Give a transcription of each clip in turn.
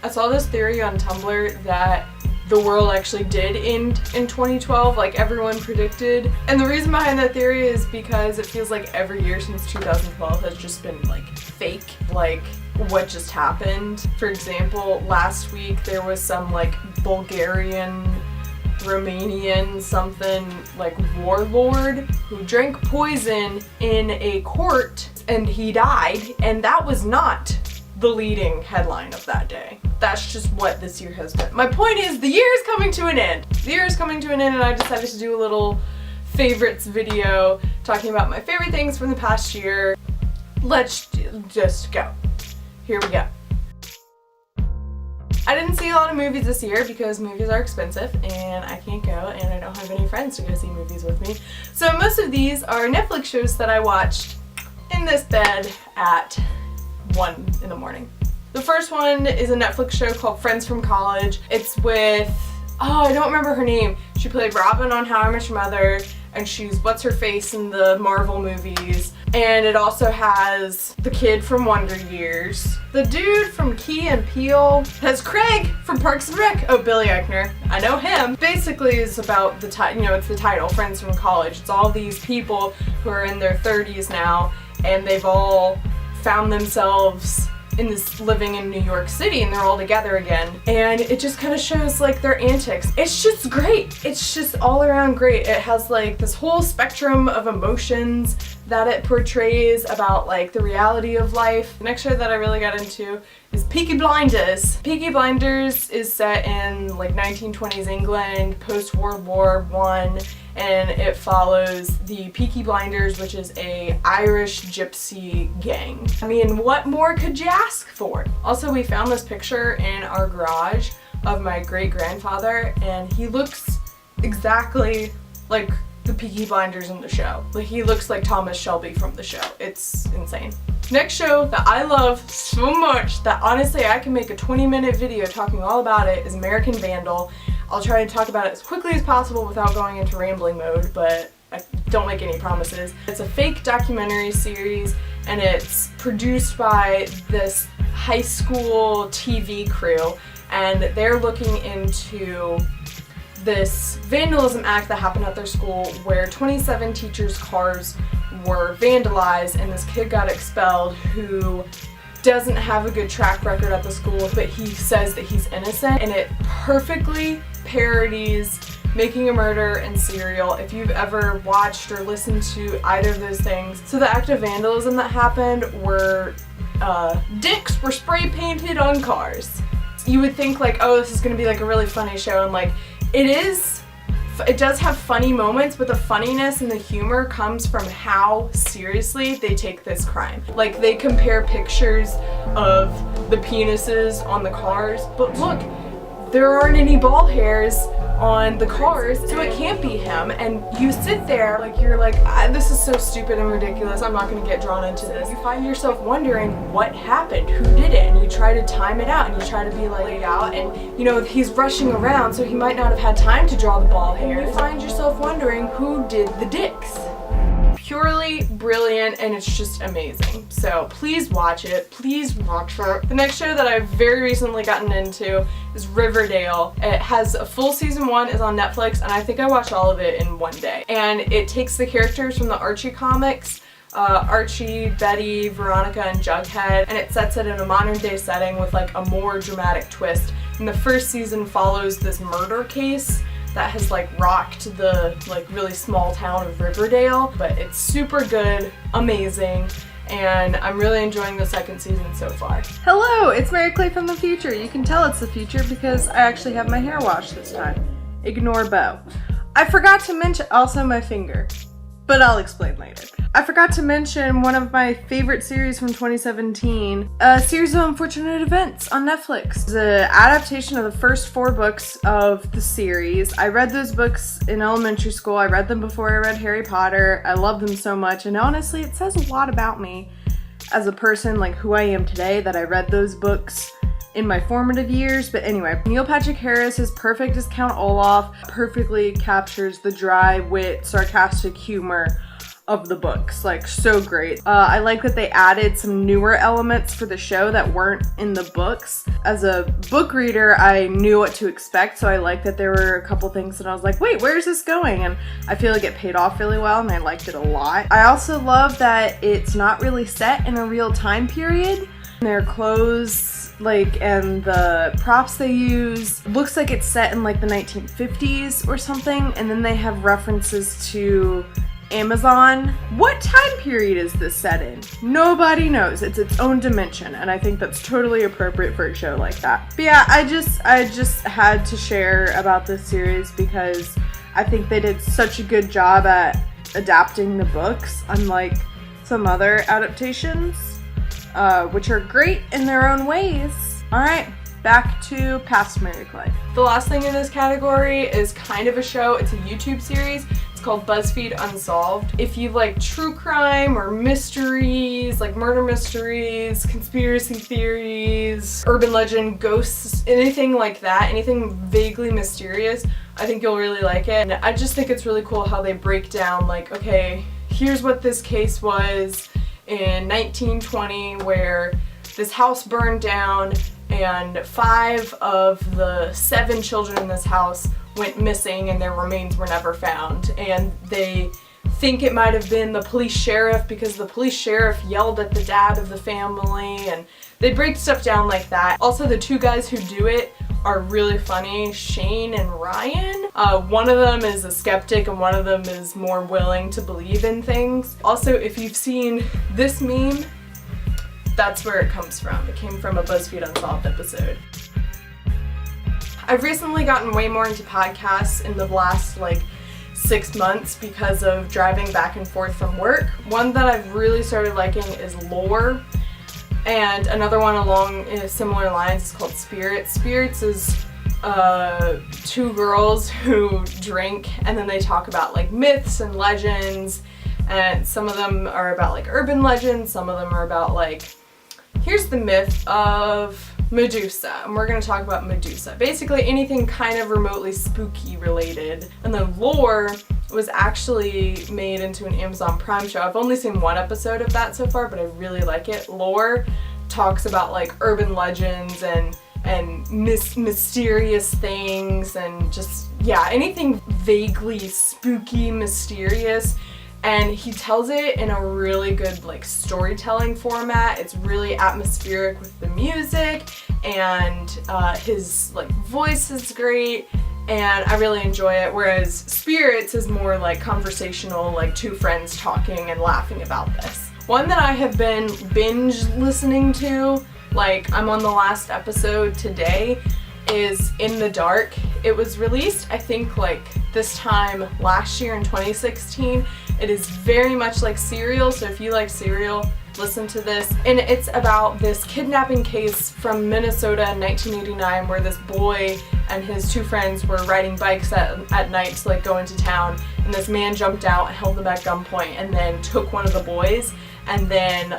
I saw this theory on Tumblr that the world actually did end in 2012, like everyone predicted. And the reason behind that theory is because it feels like every year since 2012 has just been like fake, like what just happened. For example, last week there was some like Bulgarian, Romanian something like warlord who drank poison in a court and he died, and that was not the leading headline of that day. That's just what this year has been. My point is, the year is coming to an end. The year is coming to an end, and I decided to do a little favorites video talking about my favorite things from the past year. Let's just go. Here we go. I didn't see a lot of movies this year because movies are expensive and I can't go and I don't have any friends to go see movies with me. So most of these are Netflix shows that I watched in this bed at 1 in the morning. The first one is a Netflix show called Friends from College. It's with, oh, I don't remember her name. She played Robin on How I Met Your Mother, and she's what's-her-face in the Marvel movies. And it also has the kid from Wonder Years. The dude from Key and Peele. Has Craig from Parks and Rec. Oh, Billy Eichner. I know him. Basically is about the it's the title, Friends from College. It's all these people who are in their 30s now, and they've all found themselves in this living in New York City, and they're all together again, and it just kind of shows like their antics. It's just great. It's just all around great. It has like this whole spectrum of emotions that it portrays about like the reality of life. The next show that I really got into is Peaky Blinders. Peaky Blinders is set in like 1920s England, post-World War I, and it follows the Peaky Blinders, which is a Irish gypsy gang. I mean, what more could you ask for? Also, we found this picture in our garage of my great-grandfather, and he looks exactly like the Peaky Blinders in the show. Like, he looks like Thomas Shelby from the show. It's insane. Next show that I love so much that honestly I can make a 20-minute video talking all about it is American Vandal. I'll try and talk about it as quickly as possible without going into rambling mode, but I don't make any promises. It's a fake documentary series, and it's produced by this high school TV crew, and they're looking into this vandalism act that happened at their school where 27 teachers' cars were vandalized, and this kid got expelled who doesn't have a good track record at the school, but he says that he's innocent, and it perfectly parodies Making a Murder and Serial, if you've ever watched or listened to either of those things. So the act of vandalism that happened were dicks were spray painted on cars. You would think like, oh, this is gonna be like a really funny show, and like it does have funny moments, but the funniness and the humor comes from how seriously they take this crime. Like, they compare pictures of the penises on the cars, but look, there aren't any ball hairs on the cars, so it can't be him. And you sit there like, you're like, this is so stupid and ridiculous, I'm not gonna get drawn into this. You find yourself wondering what happened, who did it, and you try to time it out, and you try to be like laid out, and you know, he's rushing around, so he might not have had time to draw the ball hair. You find yourself wondering who did the dicks. Purely brilliant, and it's just amazing. So please watch it. Please watch it. The next show that I've very recently gotten into is Riverdale. It has a full season 1, is on Netflix, and I think I watched all of it in one day. And it takes the characters from the Archie comics, Archie, Betty, Veronica, and Jughead, and it sets it in a modern day setting with like a more dramatic twist. And the first season follows this murder case that has like rocked the like really small town of Riverdale, but it's super good, amazing, and I'm really enjoying the second season so far. Hello, it's Mary Clay from the future. You can tell it's the future because I actually have my hair washed this time. Ignore Bo. I forgot to mention also my finger, but I'll explain later. I forgot to mention one of my favorite series from 2017, a series of unfortunate events on Netflix. It's an adaptation of the first 4 books of the series. I read those books in elementary school. I read them before I read Harry Potter. I love them so much, and honestly, it says a lot about me as a person, like who I am today, that I read those books in my formative years. But anyway, Neil Patrick Harris is perfect as Count Olaf, perfectly captures the dry wit, sarcastic humor of the books, like so great. I like that they added some newer elements for the show that weren't in the books. As a book reader, I knew what to expect, so I like that there were a couple things that I was like, wait, where's this going? And I feel like it paid off really well, and I liked it a lot. I also love that it's not really set in a real time period. Their clothes, like, and the props they use, looks like it's set in like the 1950s or something, and then they have references to Amazon. What time period is this set in? Nobody knows. It's its own dimension, and I think that's totally appropriate for a show like that. But yeah, I just had to share about this series because I think they did such a good job at adapting the books, unlike some other adaptations, which are great in their own ways. Alright, back to Past Married Life. The last thing in this category is kind of a show. It's a YouTube series. It's called BuzzFeed Unsolved. If you like true crime or mysteries, like murder mysteries, conspiracy theories, urban legend, ghosts, anything like that, anything vaguely mysterious, I think you'll really like it. And I just think it's really cool how they break down, like, okay, here's what this case was in 1920 where this house burned down and 5 of the 7 children in this house went missing and their remains were never found. And they think it might have been the police sheriff because the police sheriff yelled at the dad of the family, and they break stuff down like that. Also, the 2 guys who do it are really funny, Shane and Ryan. One of them is a skeptic and one of them is more willing to believe in things. Also, if you've seen this meme, that's where it comes from. It came from a BuzzFeed Unsolved episode. I've recently gotten way more into podcasts in the last 6 months because of driving back and forth from work. One that I've really started liking is Lore, and another one along similar lines is called Spirits. Spirits is 2 girls who drink and then they talk about myths and legends, and some of them are about urban legends, some of them are about here's the myth of Medusa, and we're going to talk about Medusa. Basically anything kind of remotely spooky related. And then Lore was actually made into an Amazon Prime show. I've only seen 1 episode of that so far, but I really like it. Lore talks about urban legends and mysterious things and just, yeah, anything vaguely spooky, mysterious. And he tells it in a really good storytelling format. It's really atmospheric with the music, and his voice is great, and I really enjoy it. Whereas Spirits is more conversational, 2 friends talking and laughing about this. One that I have been binge listening to, I'm on the last episode today, is In the Dark. It was released, I think, this time last year in 2016. It is very much like Serial, so if you like Serial, listen to this. And it's about this kidnapping case from Minnesota in 1989 where this boy and his 2 friends were riding bikes at night to go into town, and this man jumped out and held them at gunpoint and then took one of the boys, and then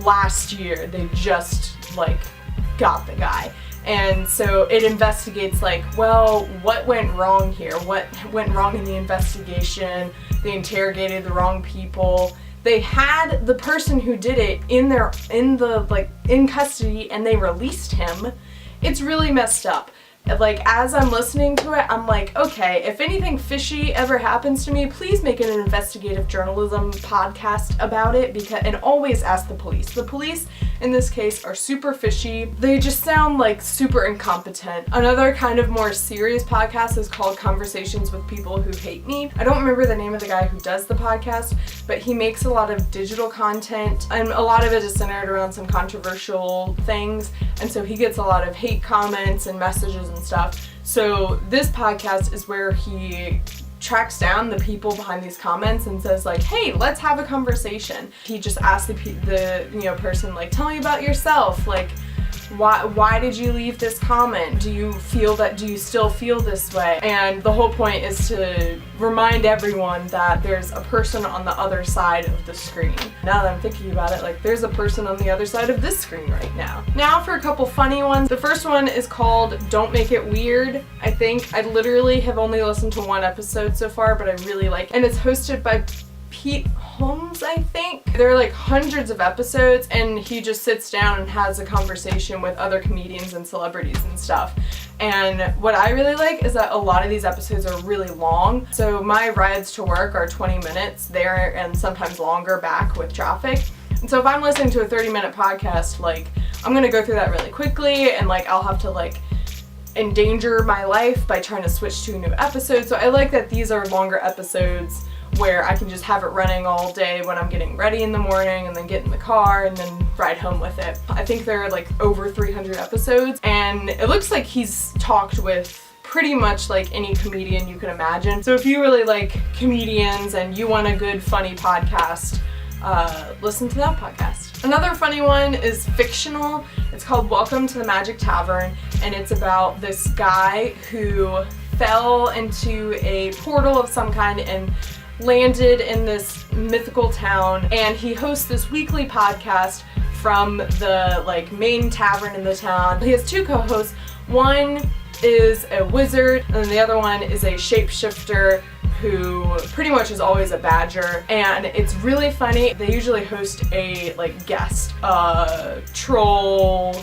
last year they just got the guy. And so it investigates well, what went wrong here? What went wrong in the investigation? They interrogated the wrong people. They had the person who did it in custody, and they released him. It's really messed up. As I'm listening to it, I'm okay, if anything fishy ever happens to me, please make an investigative journalism podcast about it, and always ask the police. The police, in this case, are super fishy. They just sound super incompetent. Another kind of more serious podcast is called Conversations with People Who Hate Me. I don't remember the name of the guy who does the podcast, but he makes a lot of digital content, and a lot of it is centered around some controversial things, and so he gets a lot of hate comments and messages and stuff. So this podcast is where he tracks down the people behind these comments and says hey, let's have a conversation. He just asks the person tell me about yourself, why did you leave this comment? Do you still feel this way? And the whole point is to remind everyone that there's a person on the other side of the screen. Now that I'm thinking about it, there's a person on the other side of this screen right now. Now for a couple funny ones. The first one is called Don't Make It Weird. I think I literally have only listened to 1 episode so far, but I really like it. And it's hosted by Pete Holmes, I think. There are like hundreds of episodes, and he just sits down and has a conversation with other comedians and celebrities and stuff. And what I really like is that a lot of these episodes are really long. So my rides to work are 20 minutes there and sometimes longer back with traffic. And so if I'm listening to a 30-minute podcast, like, I'm gonna go through that really quickly, and like I'll have to like endanger my life by trying to switch to a new episode. So I like that these are longer episodes where I can just have it running all day when I'm getting ready in the morning and then get in the car and then ride home with it. I think there are like over 300 episodes, and it looks like he's talked with pretty much like any comedian you can imagine. So if you really like comedians and you want a good funny podcast, listen to that podcast. Another funny one is fictional. It's called Welcome to the Magic Tavern, and it's about this guy who fell into a portal of some kind and landed in this mythical town, and he hosts this weekly podcast from the like main tavern in the town. He has two co-hosts. One is a wizard, and then the other one is a shapeshifter who pretty much is always a badger, and it's really funny. They usually host a like guest, a troll,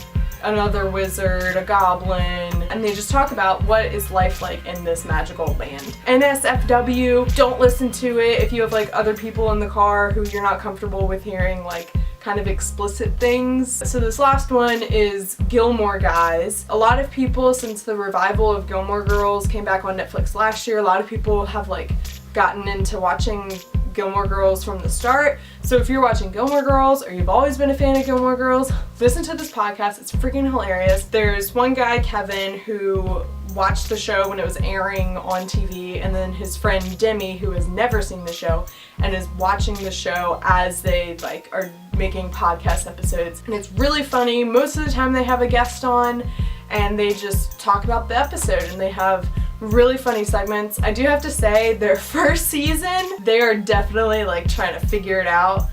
another wizard, a goblin, and they just talk about what is life like in this magical land. NSFW, don't listen to it if you have like other people in the car who you're not comfortable with hearing like kind of explicit things. So this last one is Gilmore Guys. A lot of people, since the revival of Gilmore Girls came back on Netflix last year, a lot of people have like gotten into watching Gilmore Girls from the start. So if you're watching Gilmore Girls or you've always been a fan of Gilmore Girls, listen to this podcast. It's freaking hilarious. There's one guy, Kevin, who watched the show when it was airing on TV, and then his friend Demi, who has never seen the show and is watching the show as they like are making podcast episodes. And it's really funny. Most of the time they have a guest on and they just talk about the episode, and they have really funny segments. I do have to say, their first season, they are definitely like trying to figure it out,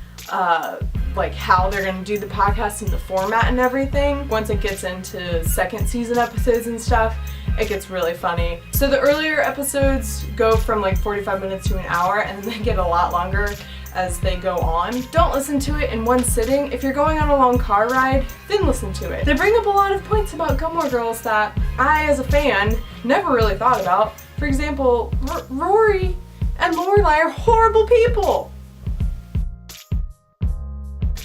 like how they're gonna do the podcast and the format and everything. Once it gets into second season episodes and stuff, it gets really funny. So the earlier episodes go from like 45 minutes to an hour, and then they get a lot longer as they go on. Don't listen to it in one sitting. If you're going on a long car ride, then listen to it. They bring up a lot of points about Gilmore Girls that I, as a fan, never really thought about. For example, Rory and Lorelai are horrible people.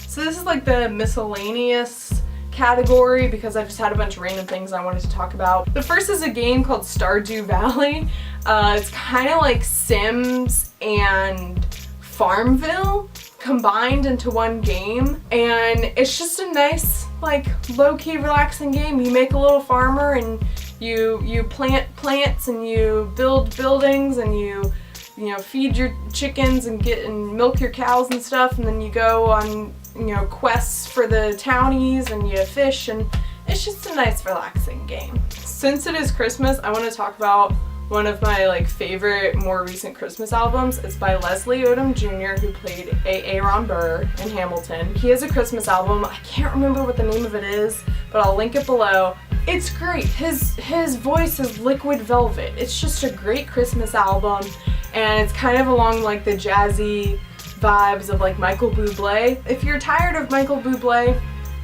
So this is like the miscellaneous category because I just had a bunch of random things I wanted to talk about. The first is a game called Stardew Valley. It's kind of like Sims and Farmville combined into one game, and it's just a nice like low-key relaxing game. You make a little farmer and you plant plants and you build buildings and you feed your chickens and milk your cows and stuff, and then you go on quests for the townies and you fish, and it's just a nice relaxing game. Since it is Christmas, I want to talk about one of my like favorite more recent Christmas albums. It's by Leslie Odom Jr., who played Aaron Burr in Hamilton. He has a Christmas album. I can't remember what the name of it is, but I'll link it below. It's great. His voice is liquid velvet. It's just a great Christmas album, and it's kind of along like the jazzy vibes of like Michael Bublé. If you're tired of Michael Bublé,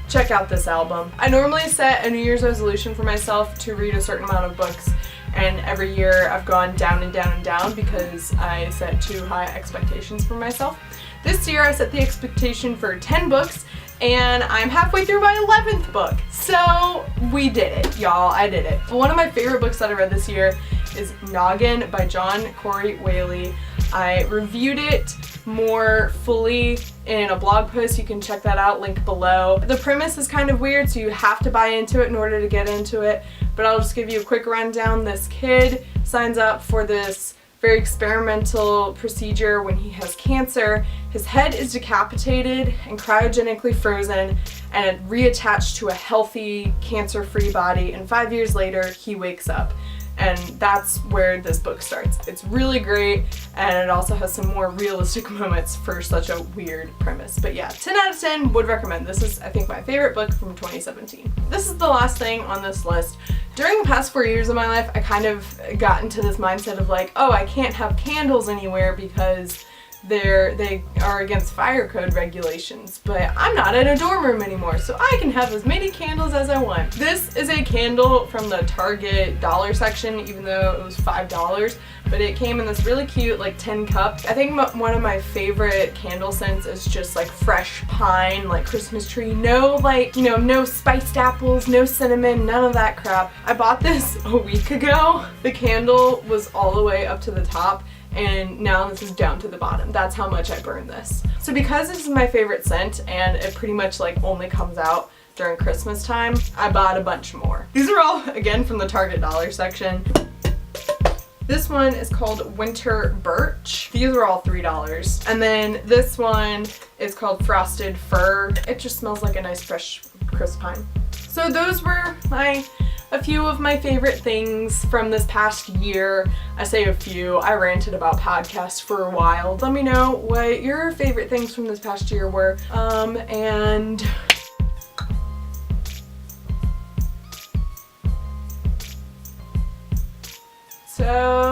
check out this album. I normally set a New Year's resolution for myself to read a certain amount of books, and every year I've gone down and down and down because I set too high expectations for myself. This year I set the expectation for 10 books, and I'm halfway through my 11th book. So we did it, y'all. I did it. One of my favorite books that I read this year is Noggin by John Corey Whaley. I reviewed it more fully in a blog post. You can check that out, link below. The premise is kind of weird, so you have to buy into it in order to get into it, but I'll just give you a quick rundown. This kid signs up for this very experimental procedure when he has cancer. His head is decapitated and cryogenically frozen and reattached to a healthy, cancer-free body, and 5 years later he wakes up. And that's where this book starts. It's really great, and it also has some more realistic moments for such a weird premise. But yeah, 10 out of 10 would recommend. This is, I think, my favorite book from 2017. This is the last thing on this list. During the past 4 years of my life, I kind of got into this mindset of like, oh, I can't have candles anywhere because they are against fire code regulations, but I'm not in a dorm room anymore, so I can have as many candles as I want. This is a candle from the Target dollar section, even though it was $5, but it came in this really cute like tin cup. I think one of my favorite candle scents is just like fresh pine, like Christmas tree. No like, you know, no spiced apples, no cinnamon, none of that crap. I bought this a week ago. The candle was all the way up to the top, and now this is down to the bottom. That's how much I burned this. So because this is my favorite scent and it pretty much like only comes out during Christmas time, I bought a bunch more. These are all, again, from the Target dollar section. This one is called Winter Birch. These are all $3. And then this one is called Frosted Fir. It just smells like a nice fresh crisp pine. So those were a few of my favorite things from this past year. I say a few. I ranted about podcasts for a while. Let me know what your favorite things from this past year were. And so